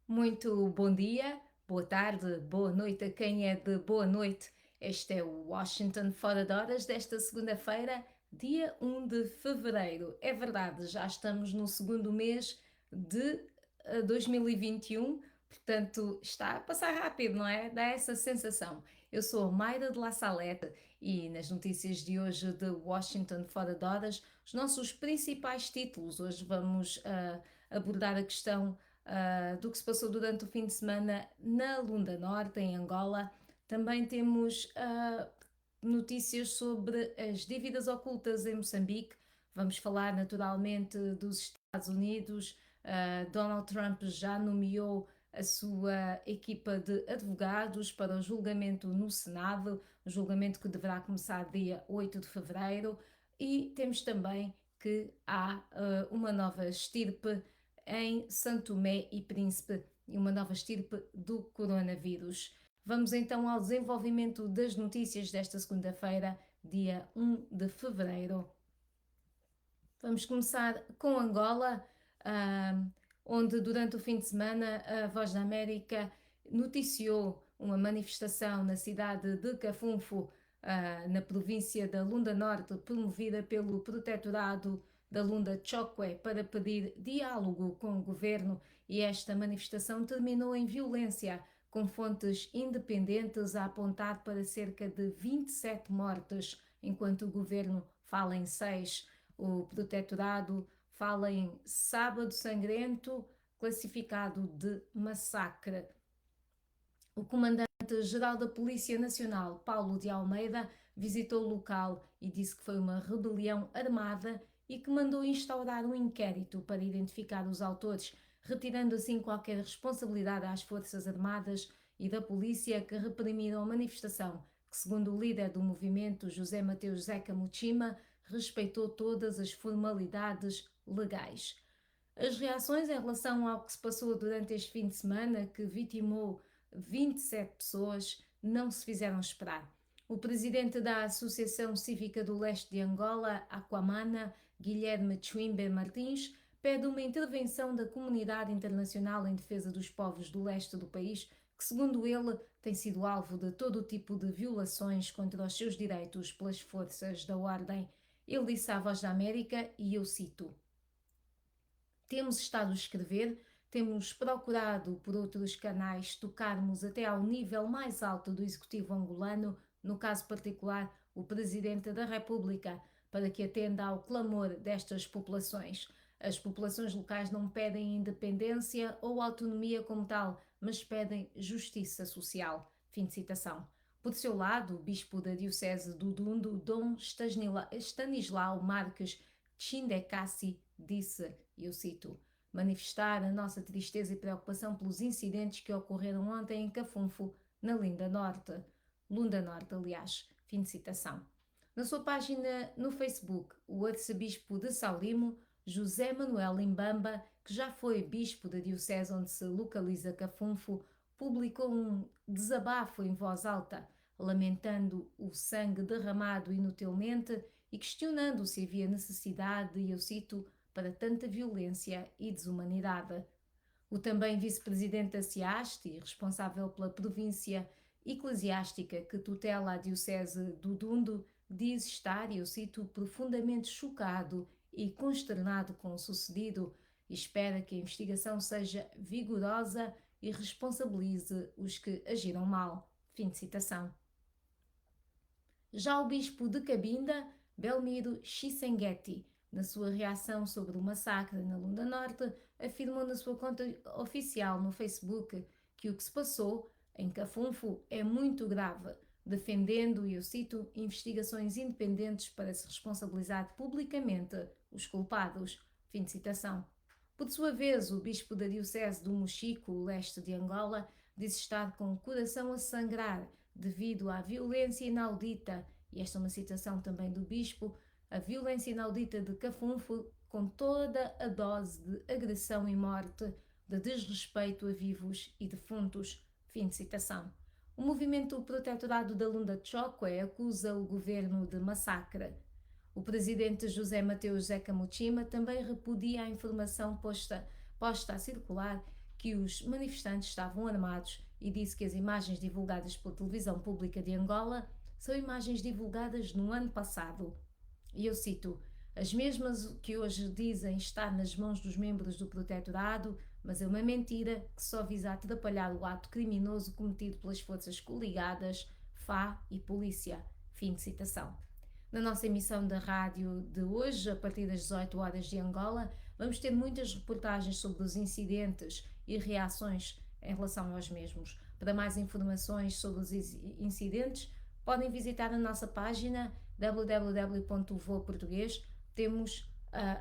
Muito bom dia, boa tarde, boa noite a quem é de boa noite. Este é o Washington Fora de Horas desta segunda-feira, dia 1 de fevereiro. É verdade, já estamos no segundo mês de 2021, portanto está a passar rápido, não é? Dá essa sensação. Eu sou a Mayra de La Salete e nas notícias de hoje de Washington Fora de Horas, os nossos principais títulos. Hoje vamos abordar a questão do que se passou durante o fim de semana na Lunda Norte, em Angola. Também temos notícias sobre as dívidas ocultas em Moçambique. Vamos falar naturalmente dos Estados Unidos. Donald Trump já nomeou a sua equipa de advogados para o julgamento no Senado, um julgamento que deverá começar dia 8 de fevereiro. E temos também que há uma nova estirpe em Santo Tomé e Príncipe e uma nova estirpe do coronavírus. Vamos então ao desenvolvimento das notícias desta segunda-feira, dia 1 de fevereiro. Vamos começar com Angola, ah, onde durante o fim de semana a Voz da América noticiou uma manifestação na cidade de Cafunfo, na província da Lunda Norte, promovida pelo Protetorado da Lunda Chokwe para pedir diálogo com o governo, e esta manifestação terminou em violência, com fontes independentes a apontar para cerca de 27 mortes, enquanto o governo fala em 6. O protetorado fala em sábado sangrento, classificado de massacre. O comandante-geral da Polícia Nacional, Paulo de Almeida, visitou o local e disse que foi uma rebelião armada e que mandou instaurar um inquérito para identificar os autores, retirando assim qualquer responsabilidade às Forças Armadas e da polícia que reprimiram a manifestação, que, segundo o líder do movimento, José Mateus Zeca Muchima, respeitou todas as formalidades legais. As reações em relação ao que se passou durante este fim de semana, que vitimou 27 pessoas, não se fizeram esperar. O presidente da Associação Cívica do Leste de Angola, Aquamana, Guilherme Chwimbe Martins, pede uma intervenção da comunidade internacional em defesa dos povos do leste do país, que, segundo ele, tem sido alvo de todo o tipo de violações contra os seus direitos pelas forças da ordem. Ele disse à Voz da América, e eu cito: temos estado a escrever, temos procurado por outros canais tocarmos até ao nível mais alto do executivo angolano, no caso particular, o Presidente da República, para que atenda ao clamor destas populações. As populações locais não pedem independência ou autonomia como tal, mas pedem justiça social. Fim de citação. Por seu lado, o bispo da Diocese do Dundo, Dom Stanislau Marques Chindecassi, disse, e eu cito: manifestar a nossa tristeza e preocupação pelos incidentes que ocorreram ontem em Cafunfo, na Lunda Norte, aliás. Fim de citação. Na sua página no Facebook, o arcebispo de Saurimo, José Manuel Imbamba, que já foi bispo da diocese onde se localiza Cafunfo, publicou um desabafo em voz alta, lamentando o sangue derramado inutilmente e questionando se havia necessidade, e eu cito, para tanta violência e desumanidade. O também vice-presidente da SIAST e responsável pela província eclesiástica que tutela a Diocese do Dundo diz estar, e eu cito, profundamente chocado e consternado com o sucedido e espera que a investigação seja vigorosa e responsabilize os que agiram mal. Fim de citação. Já o bispo de Cabinda, Belmiro Chisenguetti, na sua reação sobre o massacre na Lunda Norte, afirmou na sua conta oficial no Facebook que o que se passou em Cafunfo é muito grave, defendendo, e eu cito, investigações independentes para se responsabilizar publicamente os culpados. Fim de citação. Por sua vez, o bispo da Diocese do Mochico, leste de Angola, diz estar com o coração a sangrar devido à violência inaudita, e esta é uma citação também do bispo, a violência inaudita de Cafunfo, com toda a dose de agressão e morte, de desrespeito a vivos e defuntos. Fim de citação. O movimento protetorado da Lunda Chokwe acusa o governo de massacre. O presidente José Mateus Zeca Muchima também repudia a informação posta a circular que os manifestantes estavam armados e disse que as imagens divulgadas pela televisão pública de Angola são imagens divulgadas no ano passado. E eu cito: as mesmas que hoje dizem estar nas mãos dos membros do protetorado, mas é uma mentira que só visa atrapalhar o ato criminoso cometido pelas forças coligadas, FA e polícia. Fim de citação. Na nossa emissão da rádio de hoje, a partir das 18 horas de Angola, vamos ter muitas reportagens sobre os incidentes e reações em relação aos mesmos. Para mais informações sobre os incidentes, podem visitar a nossa página www.voaportuguês. Temos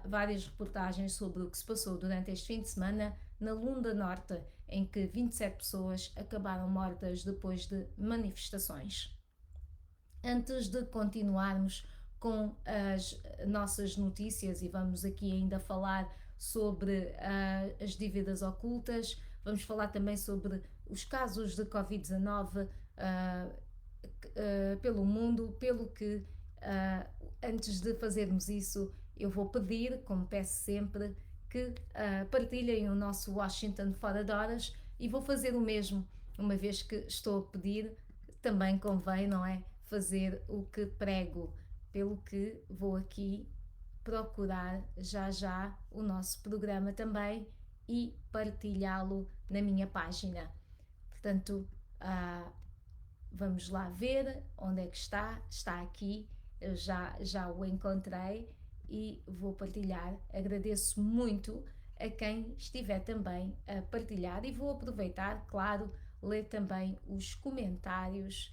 várias reportagens sobre o que se passou durante este fim de semana na Lunda Norte, em que 27 pessoas acabaram mortas depois de manifestações. Antes de continuarmos com as nossas notícias, e vamos aqui ainda falar sobre as dívidas ocultas, vamos falar também sobre os casos de Covid-19 pelo mundo, pelo que antes de fazermos isso, eu vou pedir, como peço sempre, que partilhem o nosso Washington Fora de Horas, e vou fazer o mesmo, uma vez que estou a pedir, também convém, não é? Fazer o que prego, pelo que vou aqui procurar já o nosso programa também e partilhá-lo na minha página. Portanto, vamos lá ver onde é que está. Está aqui, eu já o encontrei e vou partilhar. Agradeço muito a quem estiver também a partilhar, e vou aproveitar, claro, ler também os comentários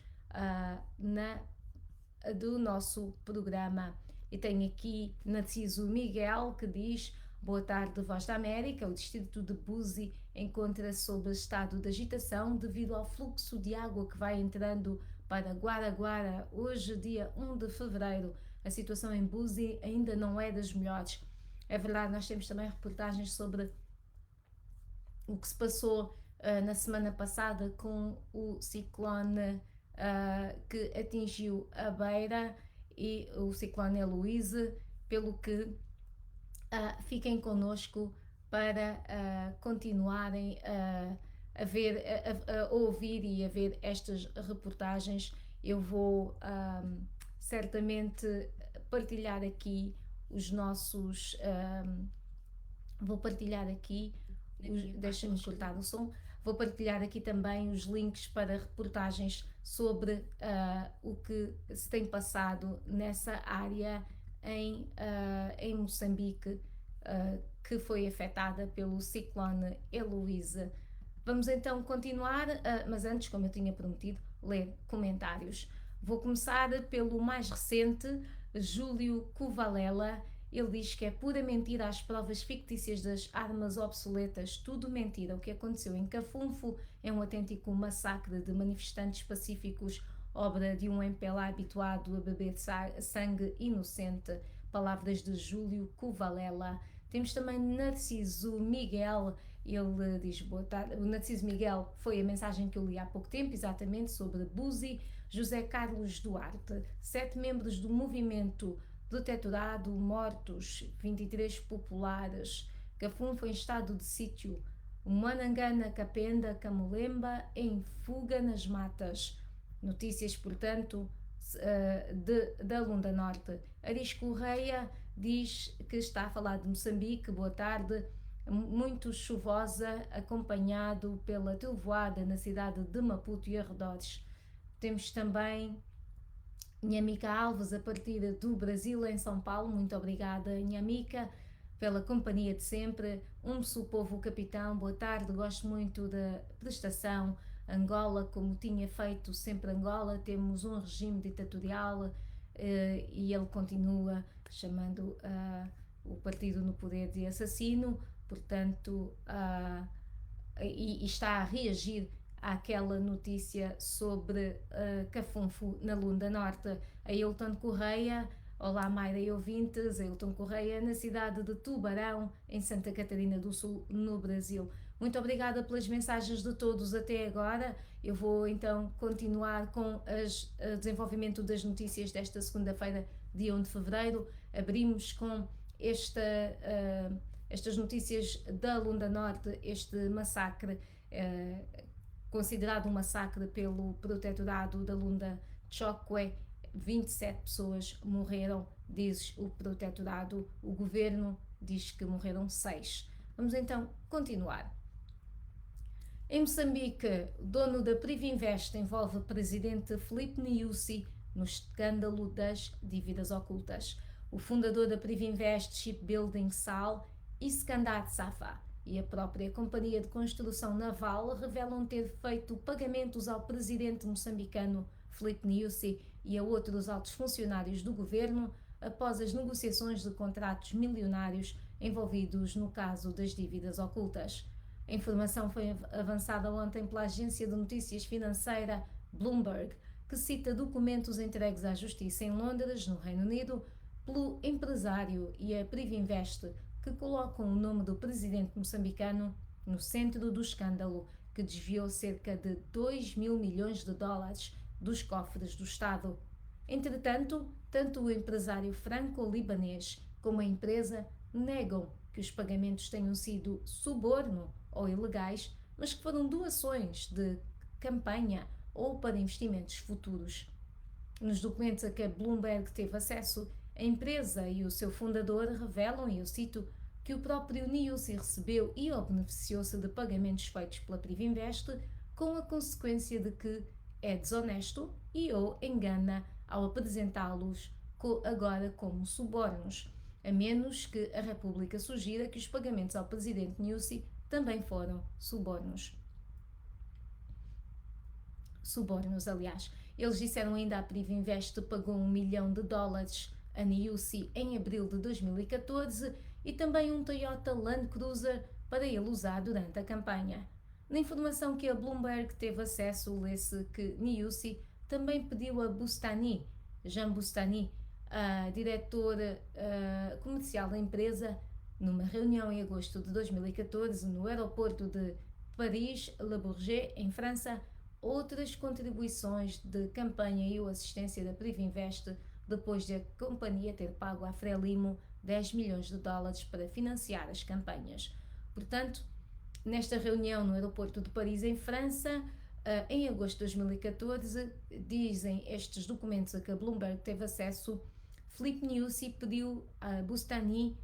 do nosso programa. E tenho aqui Narciso Miguel, que diz: boa tarde, Voz da América. O distrito de Buzi encontra-se sob estado de agitação devido ao fluxo de água que vai entrando para Guaraguara. Hoje, dia 1 de fevereiro, a situação em Buzi ainda não é das melhores. É verdade, nós temos também reportagens sobre o que se passou na semana passada com o ciclone que atingiu a Beira, e o ciclone Heloise, pelo que fiquem connosco para continuarem a ver, a ouvir e a ver estas reportagens. Eu vou certamente partilhar aqui os nossos... vou partilhar aqui... Deixem-me cortar o som. Vou partilhar aqui também os links para reportagens sobre o que se tem passado nessa área em Moçambique, que foi afetada pelo ciclone Heloise. Vamos então continuar, mas antes, como eu tinha prometido, ler comentários. Vou começar pelo mais recente, Júlio Covalela. Ele diz que é pura mentira as provas fictícias das armas obsoletas, tudo mentira. O que aconteceu em Cafunfo é um autêntico massacre de manifestantes pacíficos, obra de um MPLA habituado a beber sangue inocente. Palavras de Júlio Covalela. Temos também Narciso Miguel. Ele diz: boa tarde. O Narciso Miguel foi a mensagem que eu li há pouco tempo, exatamente, sobre Buzi. José Carlos Duarte. 7 membros do movimento protetorado mortos, 23 populares. Cafunfo em estado de sítio. Manangana, Capenda, Camulemba em fuga nas matas. Notícias, portanto, da Lunda Norte. Aris Correia diz que está a falar de Moçambique. Boa tarde. Muito chuvosa, acompanhado pela trovoada na cidade de Maputo e arredores. Temos também Nhamica Alves, a partir do Brasil, em São Paulo. Muito obrigada, Nhamica, pela companhia de sempre. Sou povo capitão, boa tarde, gosto muito da prestação. Angola, como tinha feito sempre Angola, temos um regime ditatorial e ele continua chamando o partido no poder de assassino, portanto, e está a reagir àquela notícia sobre Cafunfo na Lunda Norte. A Hilton Correia: olá Mayra e ouvintes. A Hilton Correia, na cidade de Tubarão, em Santa Catarina do Sul, no Brasil. Muito obrigada pelas mensagens de todos até agora. Eu vou então continuar com o desenvolvimento das notícias desta segunda-feira, dia 1 de fevereiro. Abrimos com estas notícias da Lunda Norte, este massacre, considerado um massacre pelo protetorado da Lunda Chokwe, 27 pessoas morreram, diz o protetorado, o governo diz que morreram 6. Vamos então continuar. Em Moçambique, o dono da Privinvest envolve o presidente Filipe Nyusi no escândalo das dívidas ocultas. O fundador da Privinvest Shipbuilding SAL, Iskandar Safa, e a própria companhia de construção naval revelam ter feito pagamentos ao presidente moçambicano Filipe Nyusi e a outros altos funcionários do governo após as negociações de contratos milionários envolvidos no caso das dívidas ocultas. A informação foi avançada ontem pela agência de notícias financeira Bloomberg, que cita documentos entregues à Justiça em Londres, no Reino Unido, pelo empresário e a Privinvest, que colocam o nome do presidente moçambicano no centro do escândalo, que desviou cerca de 2 mil milhões de dólares dos cofres do Estado. Entretanto, tanto o empresário franco-libanês como a empresa negam que os pagamentos tenham sido suborno ou ilegais, mas que foram doações de campanha ou para investimentos futuros. Nos documentos a que a Bloomberg teve acesso, a empresa e o seu fundador revelam, e eu cito, que o próprio Nyusi recebeu e ou beneficiou-se de pagamentos feitos pela Privinvest, com a consequência de que é desonesto e ou engana ao apresentá-los agora como subornos, a menos que a República sugira que os pagamentos ao presidente Nyusi também foram subornos. Aliás. Eles disseram ainda a Privinvest pagou $1 milhão a Nyusi em abril de 2014 e também um Toyota Land Cruiser para ele usar durante a campanha. Na informação que a Bloomberg teve acesso, lê-se que Nyusi também pediu a Jean Boustany, a diretora comercial da empresa, numa reunião em agosto de 2014 no aeroporto de Paris-Le Bourget, em França, outras contribuições de campanha e ou assistência da Privinvest depois de a companhia ter pago à Frelimo $10 milhões para financiar as campanhas. Portanto, nesta reunião no aeroporto de Paris, em França, em agosto de 2014, dizem estes documentos a que a Bloomberg teve acesso, Filipe Nyusi pediu a Boustany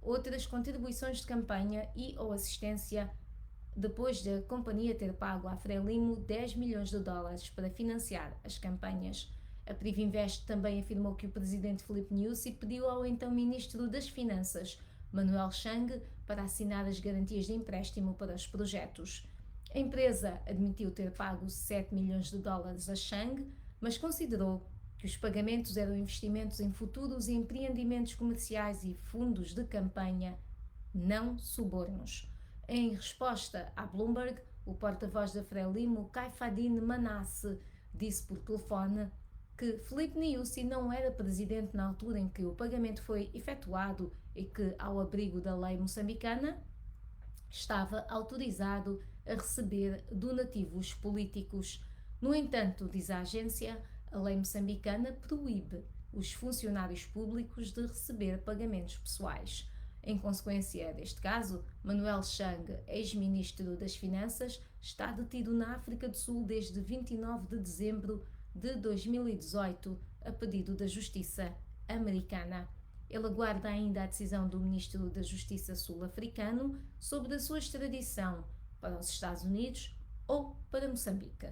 outras contribuições de campanha e ou assistência depois da companhia ter pago à Frelimo $10 milhões para financiar as campanhas. A Privinvest também afirmou que o presidente Filipe Nyusi pediu ao então ministro das Finanças, Manuel Chang, para assinar as garantias de empréstimo para os projetos. A empresa admitiu ter pago $7 milhões a Chang, mas considerou que os pagamentos eram investimentos em futuros empreendimentos comerciais e fundos de campanha, não subornos. Em resposta à Bloomberg, o porta-voz da Frelimo, Kaifuddin Manasseh, disse por telefone que Filipe Nyusi não era presidente na altura em que o pagamento foi efetuado e que, ao abrigo da lei moçambicana, estava autorizado a receber donativos políticos. No entanto, diz a agência, a lei moçambicana proíbe os funcionários públicos de receber pagamentos pessoais. Em consequência deste caso, Manuel Chang, ex-ministro das Finanças, está detido na África do Sul desde 29 de dezembro de 2018, a pedido da Justiça americana. Ele aguarda ainda a decisão do ministro da Justiça sul-africano sobre a sua extradição para os Estados Unidos ou para Moçambique.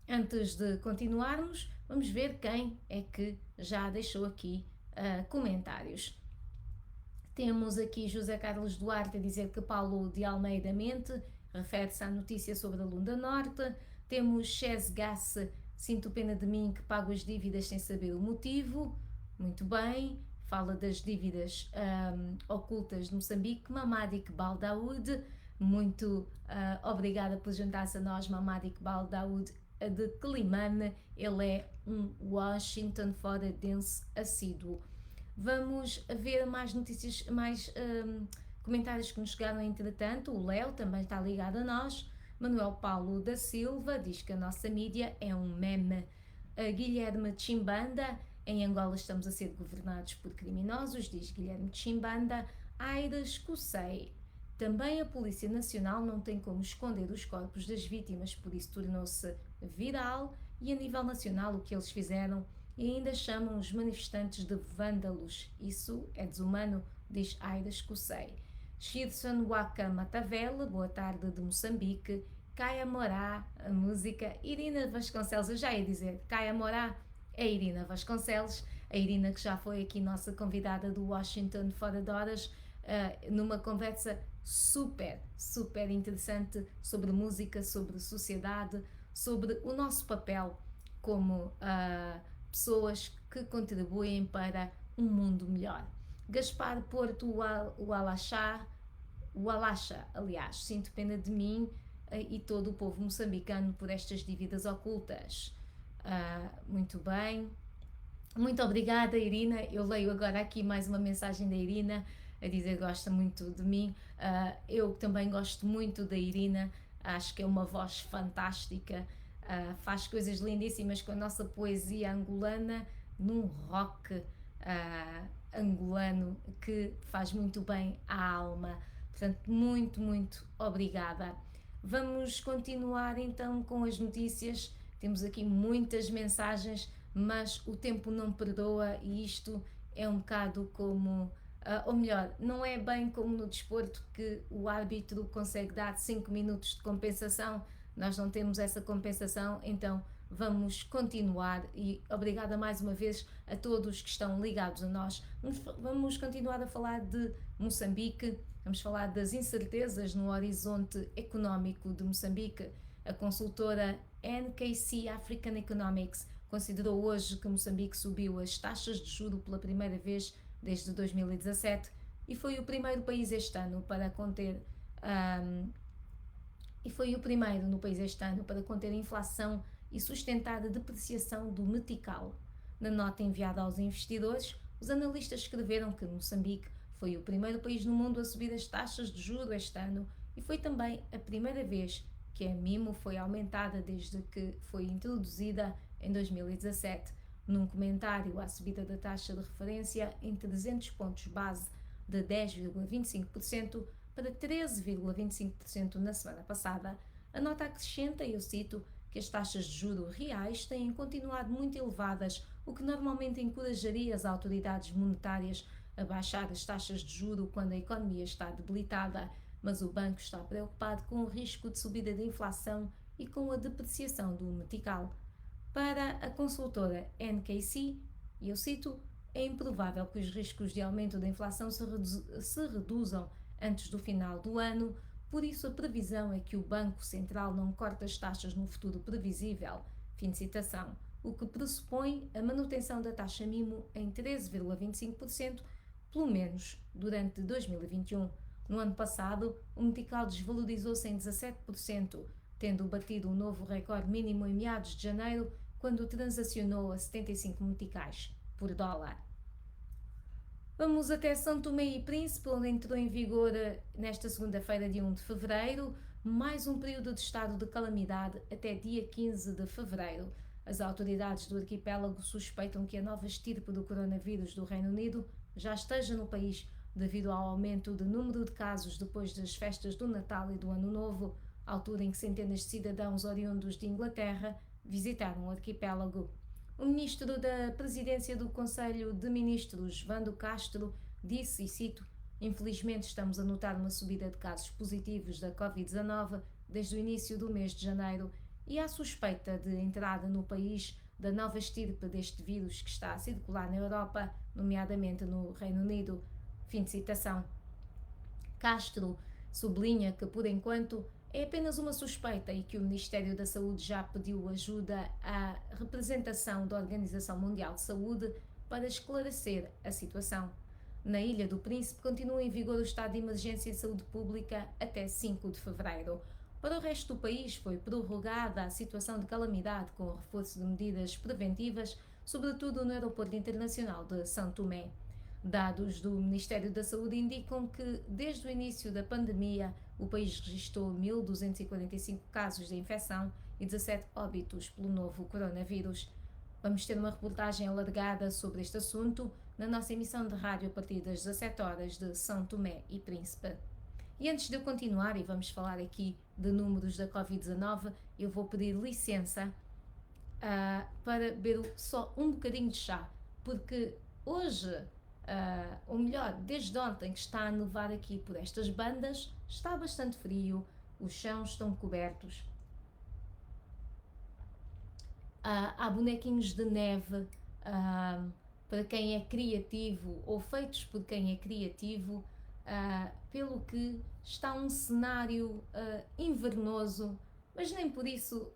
Antes de continuarmos, vamos ver quem é que já deixou aqui comentários. Temos aqui José Carlos Duarte a dizer que Paulo de Almeida mente, refere-se à notícia sobre a Lunda Norte. Temos Ches Gasse, sinto pena de mim que pago as dívidas sem saber o motivo. Muito bem, fala das dívidas ocultas de Moçambique. Mamadi Iqbal Daoud, muito obrigada por juntar-se a nós, Mamadi Iqbal Daoud de Climane, ele é um Washington Forense assíduo. Vamos ver mais notícias, mais comentários que nos chegaram entretanto. O Léo também está ligado a nós. Manuel Paulo da Silva diz que a nossa mídia é um meme. A Guilherme Chimbanda Em Angola estamos a ser governados por criminosos, diz Guilherme Chimbanda. Aires Cossei. Também a Polícia Nacional não tem como esconder os corpos das vítimas, por isso tornou-se viral e a nível nacional o que eles fizeram e ainda chamam os manifestantes de vândalos. Isso é desumano, diz Aires Cossei. Shirson Waka Matavela, boa tarde de Moçambique. Caia Morá, a música. Irina Vasconcelos, eu já ia dizer, Caia Morá é Irina Vasconcelos, a Irina que já foi aqui nossa convidada do Washington Fora de Horas, numa conversa super interessante sobre música, sobre sociedade, sobre o nosso papel como pessoas que contribuem para um mundo melhor. Gaspar Porto o Alacha, aliás, sinto pena de mim e todo o povo moçambicano por estas dívidas ocultas. Muito bem. Muito obrigada, Irina. Eu leio agora aqui mais uma mensagem da Irina a dizer que gosta muito de mim. Eu também gosto muito da Irina. Acho que é uma voz fantástica. Faz coisas lindíssimas com a nossa poesia angolana num rock angolano que faz muito bem à alma. Portanto, muito obrigada. Vamos continuar então com as notícias. Temos aqui muitas mensagens, mas o tempo não perdoa e isto é um bocado como, ou melhor, não é bem como no desporto que o árbitro consegue dar 5 minutos de compensação, nós não temos essa compensação, então vamos continuar e obrigada mais uma vez a todos que estão ligados a nós. Vamos continuar a falar de Moçambique, vamos falar das incertezas no horizonte económico de Moçambique. A consultora NKC African Economics considerou hoje que Moçambique subiu as taxas de juros pela primeira vez desde 2017 e foi o primeiro país este ano para conter no país este ano para conter a inflação e sustentar a depreciação do metical. Na nota enviada aos investidores, os analistas escreveram que Moçambique foi o primeiro país no mundo a subir as taxas de juros este ano e foi também a primeira vez que a MIMO foi aumentada desde que foi introduzida em 2017. Num comentário à subida da taxa de referência em 300 pontos base de 10,25% para 13,25% na semana passada, a nota acrescenta, eu cito, que as taxas de juros reais têm continuado muito elevadas, o que normalmente encorajaria as autoridades monetárias a baixar as taxas de juros quando a economia está debilitada, mas o banco está preocupado com o risco de subida da inflação e com a depreciação do metical. Para a consultora NKC, e eu cito, é improvável que os riscos de aumento da inflação se reduzam antes do final do ano, por isso a previsão é que o Banco Central não corte as taxas no futuro previsível, fim de citação, o que pressupõe a manutenção da taxa MIMO em 13,25%, pelo menos durante 2021. No ano passado, o metical desvalorizou-se em 17%, tendo batido um novo recorde mínimo em meados de janeiro, quando transacionou a 75 meticais por dólar. Vamos até São Tomé e Príncipe, onde entrou em vigor nesta segunda-feira, dia 1 de fevereiro, mais um período de estado de calamidade até dia 15 de fevereiro. As autoridades do arquipélago suspeitam que a nova estirpe do coronavírus do Reino Unido já esteja no país devido ao aumento do número de casos depois das festas do Natal e do Ano Novo, altura em que centenas de cidadãos oriundos de Inglaterra visitaram o arquipélago. O ministro da Presidência do Conselho de Ministros, Vando Castro, disse, e cito, infelizmente estamos a notar uma subida de casos positivos da Covid-19 desde o início do mês de janeiro e há suspeita de entrada no país da nova estirpe deste vírus que está a circular na Europa, nomeadamente no Reino Unido. Fim de citação. Castro sublinha que, por enquanto, é apenas uma suspeita e que o Ministério da Saúde já pediu ajuda à representação da Organização Mundial de Saúde para esclarecer a situação. Na Ilha do Príncipe continua em vigor o estado de emergência de saúde pública até 5 de fevereiro. Para o resto do país foi prorrogada a situação de calamidade com o reforço de medidas preventivas, sobretudo no Aeroporto Internacional de São Tomé. Dados do Ministério da Saúde indicam que, desde o início da pandemia, o país registrou 1.245 casos de infecção e 17 óbitos pelo novo coronavírus. Vamos ter uma reportagem alargada sobre este assunto na nossa emissão de rádio a partir das 17 horas de São Tomé e Príncipe. E antes de eu continuar, e vamos falar aqui de números da Covid-19, eu vou pedir licença para beber só um bocadinho de chá, porque hoje, ou melhor, desde ontem que está a nevar aqui por estas bandas, está bastante frio, os chãos estão cobertos, há bonequinhos de neve para quem é criativo ou feitos por quem é criativo, pelo que está um cenário invernoso, mas nem por isso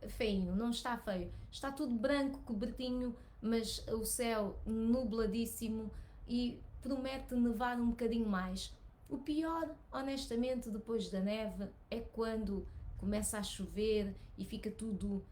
feinho, não está feio, está tudo branco, cobertinho, mas o céu nubladíssimo e promete nevar um bocadinho mais. O pior, honestamente, depois da neve é quando começa a chover e fica tudo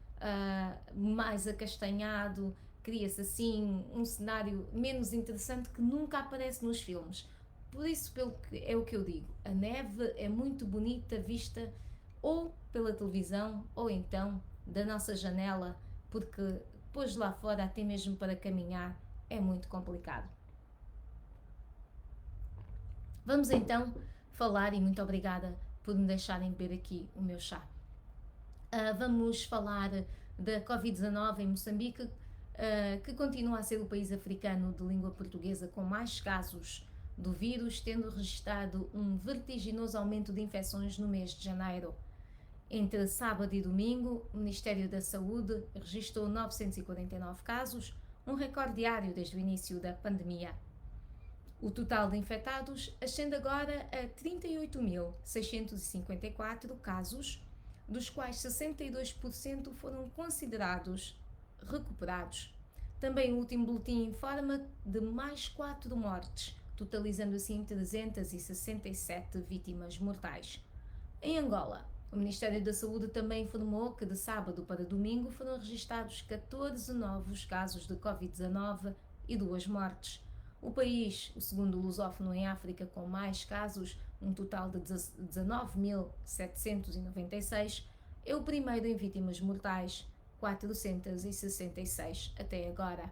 mais acastanhado, cria-se assim um cenário menos interessante que nunca aparece nos filmes. Por isso, é o que eu digo, a neve é muito bonita vista ou pela televisão ou então da nossa janela, porque depois lá fora, até mesmo para caminhar, é muito complicado. Vamos então falar, e muito obrigada por me deixarem beber aqui o meu chá. Vamos falar da Covid-19 em Moçambique, que continua a ser o país africano de língua portuguesa com mais casos do vírus, tendo registrado um vertiginoso aumento de infecções no mês de janeiro. Entre sábado e domingo, o Ministério da Saúde registrou 949 casos, um recorde diário desde o início da pandemia. O total de infectados ascende agora a 38.654 casos, dos quais 62% foram considerados recuperados. Também o último boletim informa de mais 4 mortes, totalizando assim 367 vítimas mortais. Em Angola, o Ministério da Saúde também informou que de sábado para domingo foram registados 14 novos casos de Covid-19 e 2 mortes. O país, o segundo lusófono em África com mais casos, um total de 19.796, é o primeiro em vítimas mortais, 466 até agora.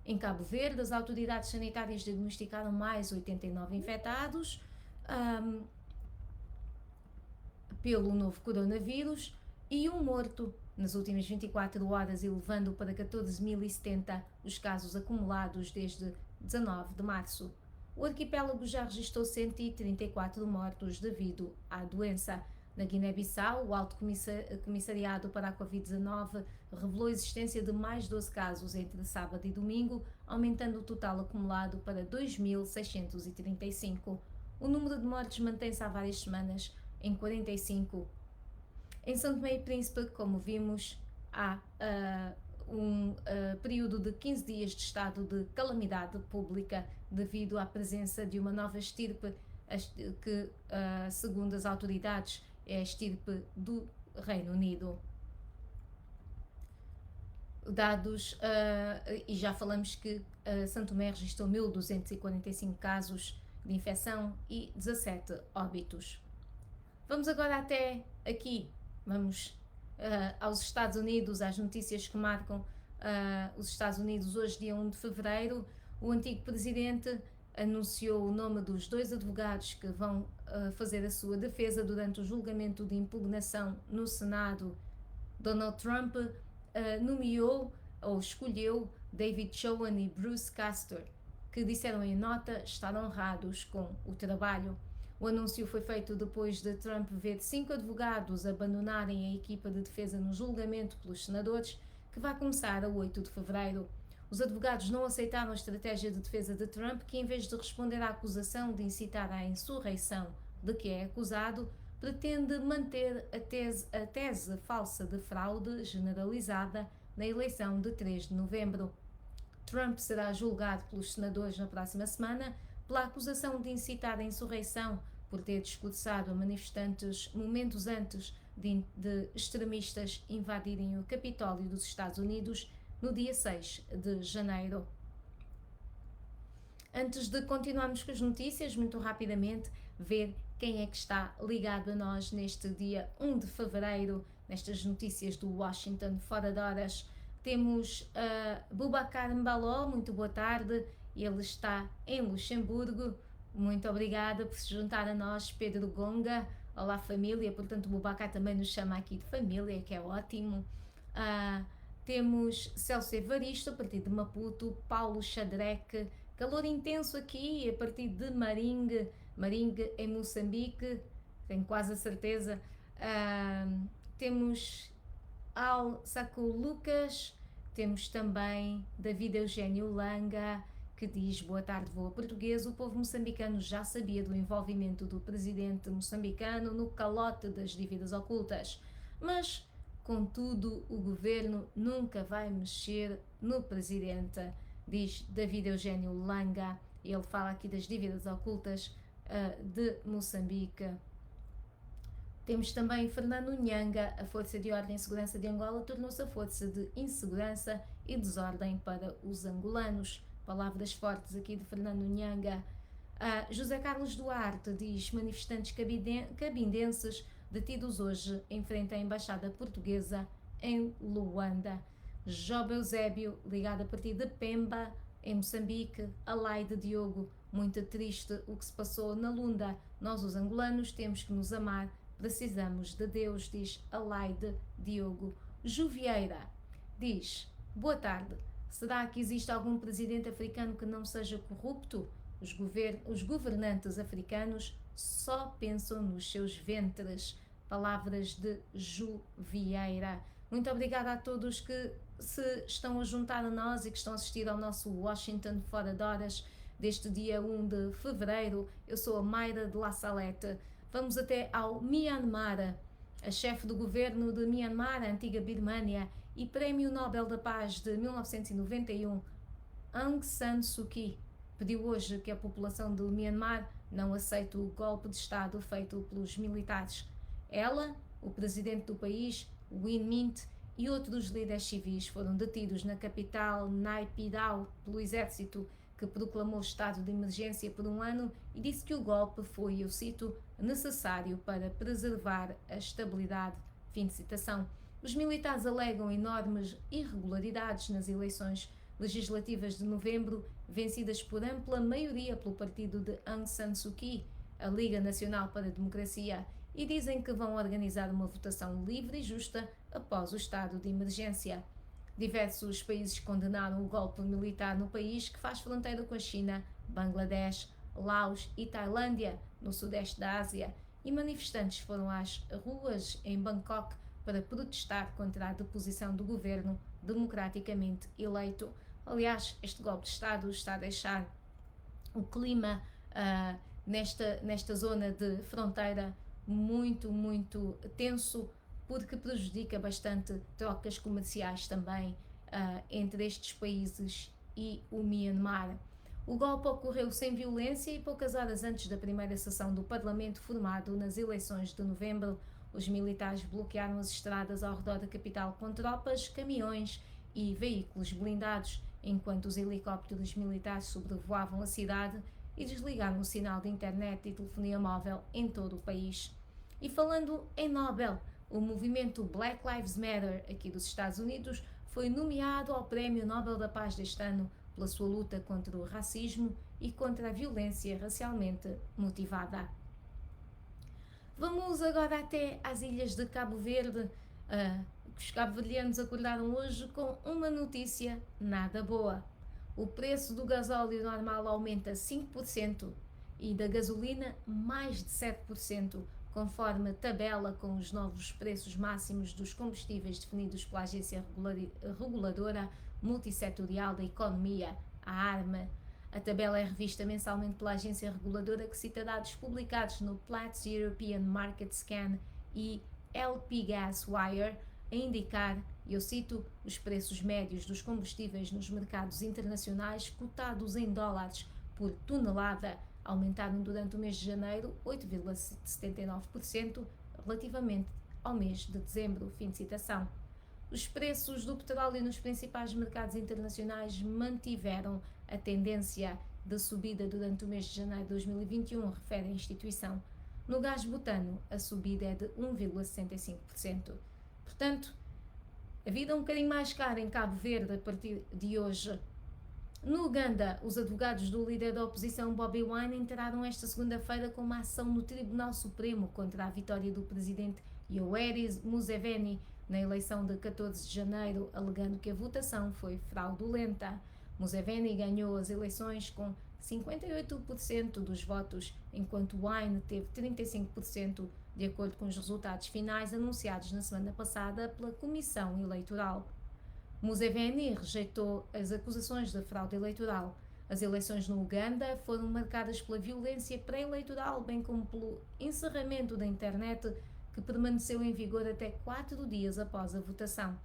Em Cabo Verde, as autoridades sanitárias diagnosticaram mais 89 infectados pelo novo coronavírus e um morto nas últimas 24 horas, elevando para 14.070 os casos acumulados desde 19 de março. O arquipélago já registrou 134 mortos devido à doença. Na Guiné-Bissau, o Alto Comissariado para a Covid-19 revelou a existência de mais 12 casos entre sábado e domingo, aumentando o total acumulado para 2.635. O número de mortes mantém-se há várias semanas em 45. Em São Tomé e Príncipe, como vimos, há um período de 15 dias de estado de calamidade pública devido à presença de uma nova estirpe que, segundo as autoridades, é a estirpe do Reino Unido. Dados, e já falamos que São Tomé registrou 1.245 casos de infecção e 17 óbitos. Vamos agora até aqui, vamos aos Estados Unidos, às notícias que marcam os Estados Unidos hoje, dia 1 de fevereiro. O antigo presidente anunciou o nome dos 2 advogados que vão fazer a sua defesa durante o julgamento de impugnação no Senado. Donald Trump nomeou ou escolheu David Schoen e Bruce Castor, que disseram em nota estar honrados com o trabalho. O anúncio foi feito depois de Trump ver 5 advogados abandonarem a equipa de defesa no julgamento pelos senadores, que vai começar a 8 de fevereiro. Os advogados não aceitaram a estratégia de defesa de Trump, que em vez de responder à acusação de incitar à insurreição de que é acusado, pretende manter a tese falsa de fraude generalizada na eleição de 3 de novembro. Trump será julgado pelos senadores na próxima semana pela acusação de incitar a insurreição por ter discursado a manifestantes momentos antes de extremistas invadirem o Capitólio dos Estados Unidos no dia 6 de janeiro. Antes de continuarmos com as notícias, muito rapidamente, ver quem é que está ligado a nós neste dia 1 de fevereiro, nestas notícias do Washington fora de horas. Temos Boubacar Mbaló, muito boa tarde, ele está em Luxemburgo. Muito obrigada por se juntar a nós, Pedro Gonga. Olá, família. Portanto, o Boubacar também nos chama aqui de família, que é ótimo. Temos Celso Evaristo, a partir de Maputo. Paulo Xadrec, calor intenso aqui, a partir de Maringue. Maringue, em Moçambique, tenho quase a certeza. Temos Al Saco Lucas. Temos também David Eugênio Langa, que diz: boa tarde, voa português. O povo moçambicano já sabia do envolvimento do presidente moçambicano no calote das dívidas ocultas, mas, contudo, o governo nunca vai mexer no presidente, diz David Eugênio Langa. Ele fala aqui das dívidas ocultas de Moçambique. Temos também Fernando Nhanga. A Força de Ordem e Segurança de Angola tornou-se a força de insegurança e desordem para os angolanos. Palavras fortes aqui de Fernando Nhanga. José Carlos Duarte diz: manifestantes cabindenses detidos hoje em frente à Embaixada Portuguesa em Luanda. Job Eusébio, ligado a partir de Pemba, em Moçambique. Alaide Diogo: muito triste o que se passou na Lunda. Nós, os angolanos, temos que nos amar. Precisamos de Deus, diz Alaide Diogo. Juvieira diz: boa tarde. Será que existe algum presidente africano que não seja corrupto? Os governantes africanos só pensam nos seus ventres. Palavras de Juvieira. Muito obrigada a todos que se estão a juntar a nós e que estão a assistir ao nosso Washington Fora de Horas deste dia 1 de fevereiro. Eu sou a Mayra de La Salette. Vamos até ao Myanmar. A chefe do governo de Myanmar, a antiga Birmânia, e Prémio Nobel da Paz de 1991, Aung San Suu Kyi, pediu hoje que a população do Myanmar não aceite o golpe de Estado feito pelos militares. Ela, o presidente do país, Win Myint, e outros líderes civis foram detidos na capital Naypyidaw pelo exército, que proclamou estado de emergência por um ano e disse que o golpe foi, eu cito, necessário para preservar a estabilidade. Fim de citação. Os militares alegam enormes irregularidades nas eleições legislativas de novembro, vencidas por ampla maioria pelo partido de Aung San Suu Kyi, a Liga Nacional para a Democracia, e dizem que vão organizar uma votação livre e justa após o estado de emergência. Diversos países condenaram o golpe militar no país, que faz fronteira com a China, Bangladesh, Laos e Tailândia, no sudeste da Ásia, e manifestantes foram às ruas em Bangkok para protestar contra a deposição do governo democraticamente eleito. Aliás, este golpe de Estado está a deixar o clima nesta zona de fronteira muito tenso, porque prejudica bastante trocas comerciais também entre estes países e o Myanmar. O golpe ocorreu sem violência e poucas horas antes da primeira sessão do Parlamento formado nas eleições de novembro. Os militares bloquearam as estradas ao redor da capital com tropas, caminhões e veículos blindados, enquanto os helicópteros militares sobrevoavam a cidade e desligaram o sinal de internet e telefonia móvel em todo o país. E falando em Nobel, o movimento Black Lives Matter aqui dos Estados Unidos foi nomeado ao Prémio Nobel da Paz deste ano pela sua luta contra o racismo e contra a violência racialmente motivada. Vamos agora até às ilhas de Cabo Verde. Os cabo-verdianos acordaram hoje com uma notícia nada boa. O preço do gasóleo normal aumenta 5% e da gasolina mais de 7%, conforme tabela com os novos preços máximos dos combustíveis definidos pela Agência Reguladora Multissetorial da Economia, a ARMA. A tabela é revista mensalmente pela agência reguladora, que cita dados publicados no Platts European Market Scan e LP Gas Wire, a indicar, e eu cito, os preços médios dos combustíveis nos mercados internacionais cotados em dólares por tonelada aumentaram durante o mês de janeiro 8,79% relativamente ao mês de dezembro. Fim de citação. Os preços do petróleo nos principais mercados internacionais mantiveram a tendência de subida durante o mês de janeiro de 2021, refere a instituição. No gás butano, a subida é de 1,65%. Portanto, A vida é um bocadinho mais cara em Cabo Verde a partir de hoje. No Uganda, os advogados do líder da oposição Bobi Wine entraram esta segunda-feira com uma ação no Tribunal Supremo contra a vitória do presidente Yoweri Museveni na eleição de 14 de janeiro, alegando que a votação foi fraudulenta. Museveni ganhou as eleições com 58% dos votos, enquanto Wine teve 35%, de acordo com os resultados finais anunciados na semana passada pela Comissão Eleitoral. Museveni rejeitou as acusações de fraude eleitoral. As eleições no Uganda foram marcadas pela violência pré-eleitoral, bem como pelo encerramento da internet, que permaneceu em vigor até 4 dias após a votação.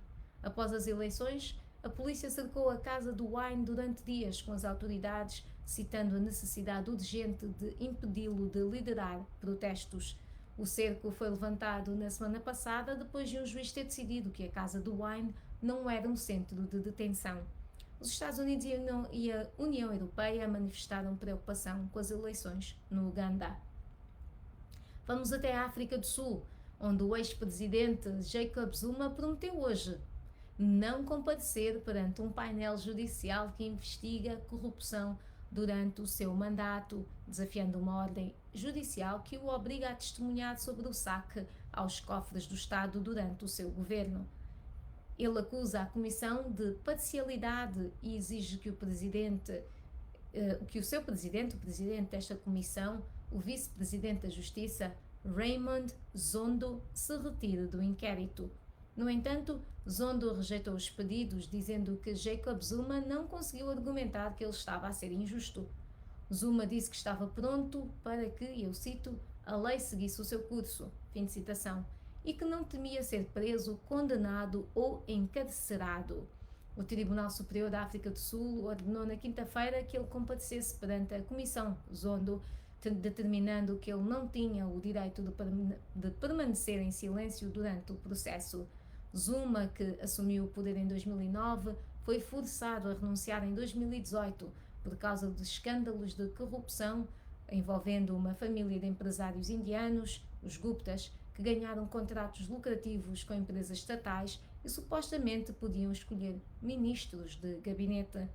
Após as eleições, a polícia cercou a casa do Wine durante dias, com as autoridades citando a necessidade urgente de impedi-lo de liderar protestos. O cerco foi levantado na semana passada depois de um juiz ter decidido que a casa do Wine não era um centro de detenção. Os Estados Unidos e a União Europeia manifestaram preocupação com as eleições no Uganda. Vamos até a África do Sul, onde o ex-presidente Jacob Zuma prometeu hoje não comparecer perante um painel judicial que investiga a corrupção durante o seu mandato, desafiando uma ordem judicial que o obriga a testemunhar sobre o saque aos cofres do Estado durante o seu governo. Ele acusa a Comissão de parcialidade e exige que o seu presidente, o presidente desta comissão, o vice-presidente da Justiça, Raymond Zondo, se retire do inquérito. No entanto, Zondo rejeitou os pedidos, dizendo que Jacob Zuma não conseguiu argumentar que ele estava a ser injusto. Zuma disse que estava pronto para que, eu cito, a lei seguisse o seu curso, fim de citação, e que não temia ser preso, condenado ou encarcerado. O Tribunal Superior da África do Sul ordenou na quinta-feira que ele comparecesse perante a Comissão Zondo, determinando que ele não tinha o direito de permanecer em silêncio durante o processo. Zuma, que assumiu o poder em 2009, foi forçado a renunciar em 2018 por causa de escândalos de corrupção envolvendo uma família de empresários indianos, os Guptas, que ganharam contratos lucrativos com empresas estatais e supostamente podiam escolher ministros de gabinete.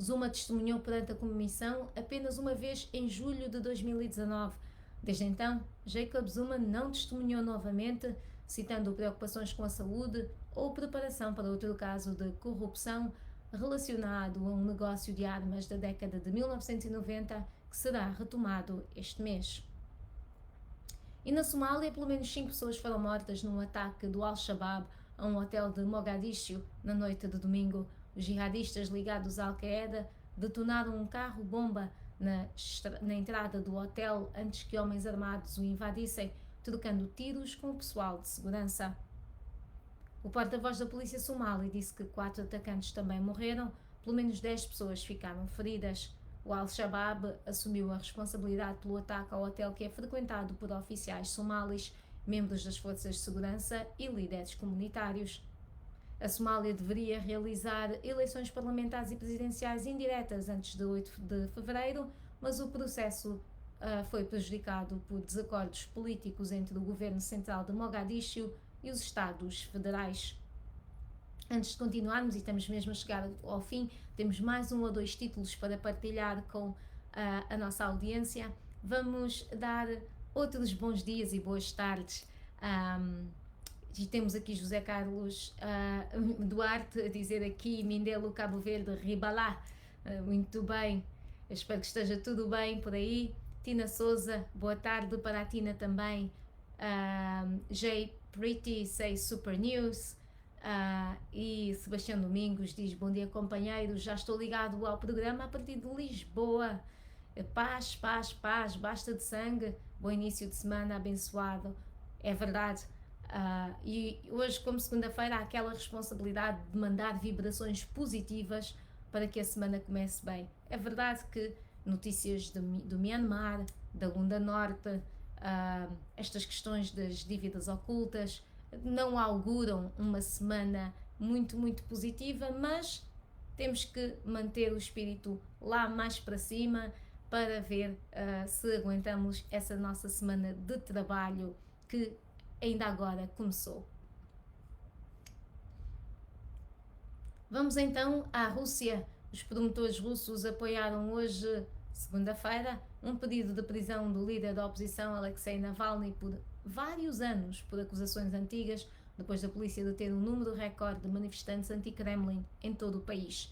Zuma testemunhou perante a comissão apenas uma vez em julho de 2019. Desde então, Jacob Zuma não testemunhou novamente, citando preocupações com a saúde ou preparação para outro caso de corrupção relacionado a um negócio de armas da década de 1990 que será retomado este mês. E na Somália, pelo menos 5 pessoas foram mortas num ataque do Al-Shabaab a um hotel de Mogadiscio na noite de domingo. Os jihadistas ligados à Al-Qaeda detonaram um carro-bomba na entrada do hotel antes que homens armados o invadissem, trocando tiros com o pessoal de segurança. O porta-voz da polícia somália disse que 4 atacantes também morreram, pelo menos 10 pessoas ficaram feridas. O Al-Shabaab assumiu a responsabilidade pelo ataque ao hotel, que é frequentado por oficiais somalis, membros das forças de segurança e líderes comunitários. A Somália deveria realizar eleições parlamentares e presidenciais indiretas antes de 8 de fevereiro, mas o processo foi prejudicado por desacordos políticos entre o governo central de Mogadiscio e os Estados federais. Antes de continuarmos, e estamos mesmo a chegar ao fim, temos mais 1 ou 2 títulos para partilhar com a nossa audiência. Vamos dar outros bons dias e boas tardes. E temos aqui José Carlos Duarte a dizer aqui Mindelo, Cabo Verde, Ribalá. Muito bem, eu espero que esteja tudo bem por aí. Tina Souza, boa tarde para a Tina também. Jay Pretty say Super News. E Sebastião Domingos diz: bom dia, companheiros, já estou ligado ao programa a partir de Lisboa. Paz, paz, paz, basta de sangue. Bom início de semana abençoado. É verdade. E hoje, como segunda-feira, há aquela responsabilidade de mandar vibrações positivas para que a semana comece bem. É verdade que notícias do Myanmar, da Lunda Norte, estas questões das dívidas ocultas não auguram uma semana muito, muito positiva, mas temos que manter o espírito lá mais para cima para ver se aguentamos essa nossa semana de trabalho que ainda agora começou. Vamos então à Rússia. Os promotores russos apoiaram hoje, segunda-feira, um pedido de prisão do líder da oposição Alexei Navalny por vários anos por acusações antigas, depois da polícia deter um número recorde de manifestantes anti-Kremlin em todo o país.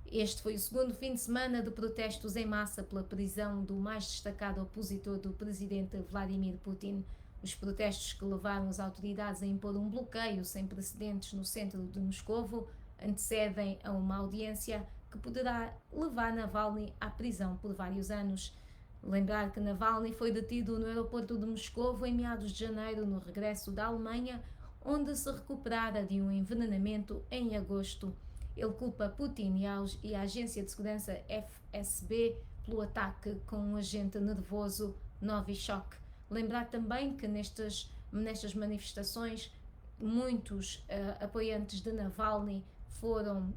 Este foi o segundo fim de semana de protestos em massa pela prisão do mais destacado opositor do presidente Vladimir Putin. Os protestos que levaram as autoridades a impor um bloqueio sem precedentes no centro de Moscovo antecedem a uma audiência que poderá levar Navalny à prisão por vários anos. Lembrar que Navalny foi detido no aeroporto de Moscovo em meados de janeiro, no regresso da Alemanha, onde se recuperara de um envenenamento em agosto. Ele culpa Putin e a agência de segurança FSB pelo ataque com um agente nervoso Novichok. Lembrar também que nestas manifestações muitos apoiantes de Navalny foram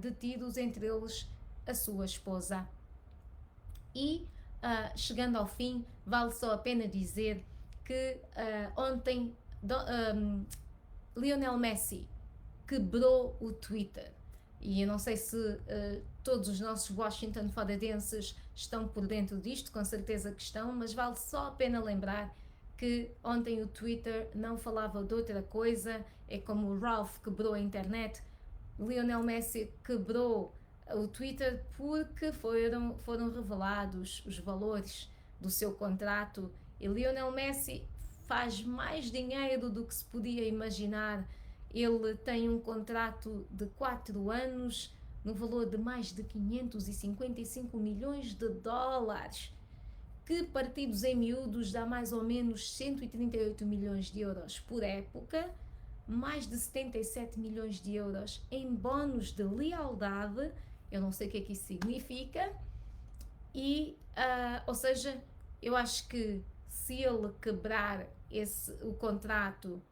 detidos, entre eles a sua esposa. E chegando ao fim, vale só a pena dizer que ontem Lionel Messi quebrou o Twitter. E eu não sei se todos os nossos Washington foradenses estão por dentro disto, com certeza que estão, mas vale só a pena lembrar que ontem o Twitter não falava de outra coisa. É como o Ralph quebrou a internet, Lionel Messi quebrou o Twitter porque foram revelados os valores do seu contrato, e Lionel Messi faz mais dinheiro do que se podia imaginar. Ele tem um contrato de 4 anos no valor de mais de 555 milhões de dólares, que partidos em miúdos dá mais ou menos 138 milhões de euros por época, mais de 77 milhões de euros em bónus de lealdade. Eu não sei o que é que isso significa. E, ou seja, eu acho que se ele quebrar o contrato,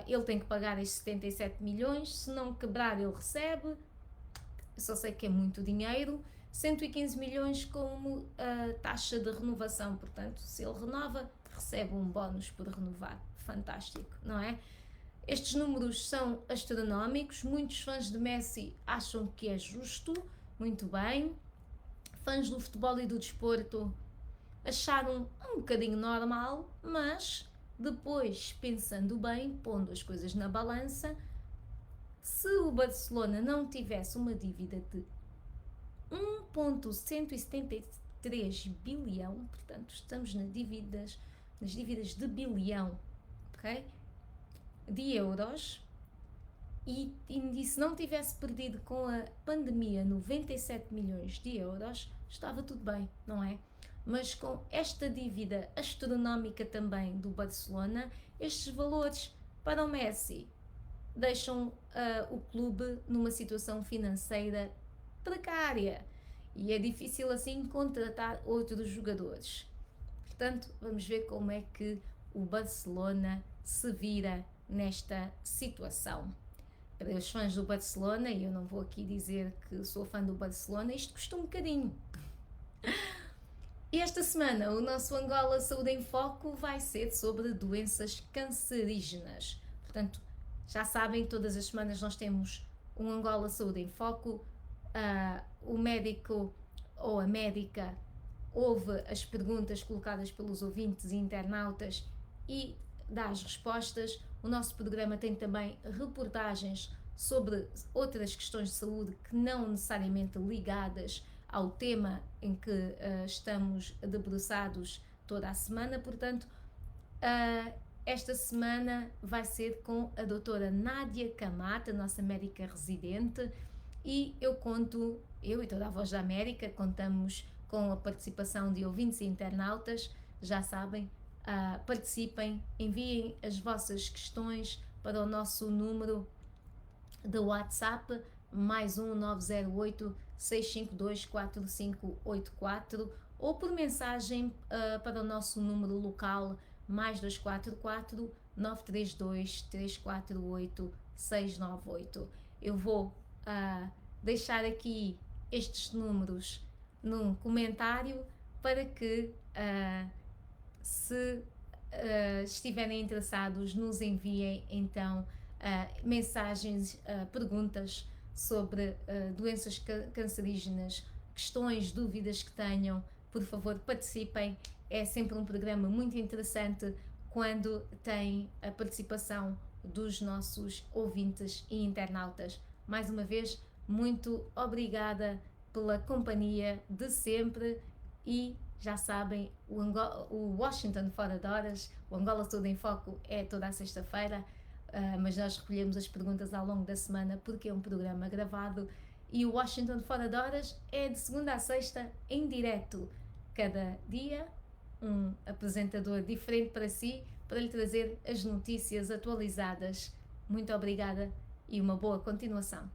ele tem que pagar esses 77 milhões. Se não quebrar, ele recebe. Eu só sei que é muito dinheiro. 115 milhões como taxa de renovação. Portanto, se ele renova, recebe um bónus por renovar. Fantástico, não é? Estes números são astronómicos. Muitos fãs de Messi acham que é justo. Muito bem. Fãs do futebol e do desporto acharam um bocadinho normal, mas depois, pensando bem, pondo as coisas na balança, se o Barcelona não tivesse uma dívida de 1,173 bilhão, portanto estamos nas dívidas de bilhão, ok? De euros, e se não tivesse perdido com a pandemia 97 milhões de euros, estava tudo bem, não é? Mas com esta dívida astronómica também do Barcelona, estes valores para o Messi deixam o clube numa situação financeira precária e é difícil assim contratar outros jogadores. Portanto, vamos ver como é que o Barcelona se vira nesta situação. Para os fãs do Barcelona, e eu não vou aqui dizer que sou fã do Barcelona, isto custa um bocadinho. E esta semana o nosso Angola Saúde em Foco vai ser sobre doenças cancerígenas. Portanto, já sabem, todas as semanas nós temos um Angola Saúde em Foco. O médico ou a médica ouve as perguntas colocadas pelos ouvintes e internautas e dá as respostas. O nosso programa tem também reportagens sobre outras questões de saúde que não necessariamente ligadas ao tema em que estamos debruçados toda a semana. Portanto, esta semana vai ser com a doutora Nádia Camata, nossa médica residente, e eu e toda a Voz da América, contamos com a participação de ouvintes e internautas. Já sabem, participem, enviem as vossas questões para o nosso número de WhatsApp, mais 908 652 4584, ou por mensagem para o nosso número local, mais 244 932 348 698. Eu vou deixar aqui estes números num comentário para que, se estiverem interessados, nos enviem então mensagens, perguntas sobre doenças cancerígenas, questões, dúvidas que tenham, por favor participem. É sempre um programa muito interessante quando tem a participação dos nossos ouvintes e internautas. Mais uma vez, muito obrigada pela companhia de sempre e já sabem, o Washington Fora de Horas, o Angola Tudo em Foco é toda a sexta-feira, mas nós recolhemos as perguntas ao longo da semana porque é um programa gravado e o Washington Fora de Horas é de segunda a sexta em direto. Cada dia um apresentador diferente para si, para lhe trazer as notícias atualizadas. Muito obrigada e uma boa continuação.